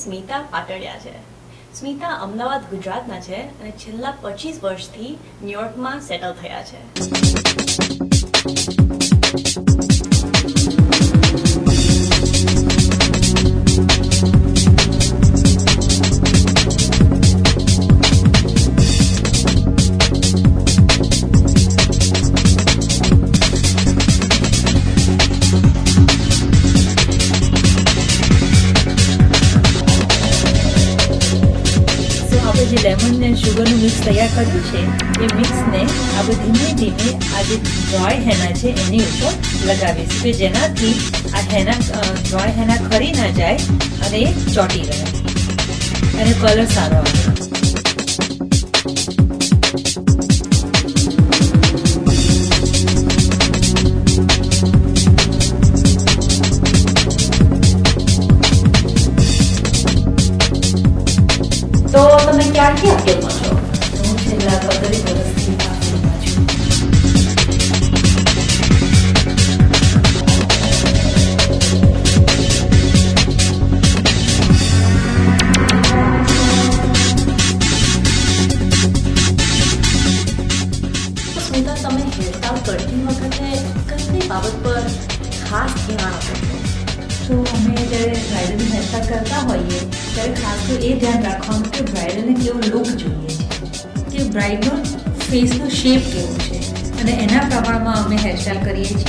સ્મિતા પાટડિયા છે। સ્મિતા અમદાવાદ ગુજરાતના છે અને છેલ્લા 25 વર્ષથી ન્યુયોર્કમાં સેટલ થયા છે। જે લેમન ને શુગરનું મિક્સ તૈયાર કર્યું છે એ મિક્સને આપણે ધીમે ધીમે આ જે ડ્રાય હેના છે એની ઉપર લગાવીશું કે જેનાથી આ હેના ડ્રાય હેના ખરી ના જાય અને એ ચોટી રહે અને કલર સારો આવે। તો તમે ક્યારથી આ ફિલ્ડમાં છો? હું છેલ્લા 15 વર્ષથી આ ફિલ્ડમાં છું। સ્મિતા, તમે હેરસ્ટાઇલ કરતી વખતે કઈ બાબત પર ખાસ ધ્યાન આપો છો? તો અમે જ્યારે બ્રાઇડલની હેરસ્ટાઇલ કરતા હોઈએ ત્યારે ખાસ તો એ ધ્યાન રાખવાનું કે બ્રાઇડલને કેવો લુક જોઈએ છે, કે બ્રાઇડનો ફેસનો શેપ કેવો છે અને એના પ્રમાણમાં અમે હેરસ્ટાઇલ કરીએ છીએ।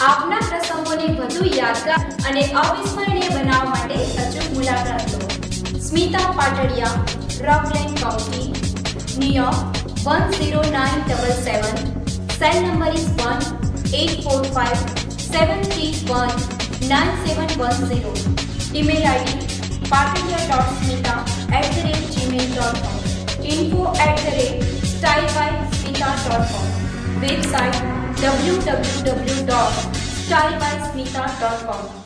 આપના પ્રસંગોને વધુ યાદગાર અને અવિસ્મરણીય બનાવવા માટે અચૂક મુલાકાત લો। Smita Patadia, Rockland County, New York 10977। Cell number is 1-845-731-9710। Email ID patadia.smita@gmail.com, info@stylebysmita.com, website www.stylebysmita.com।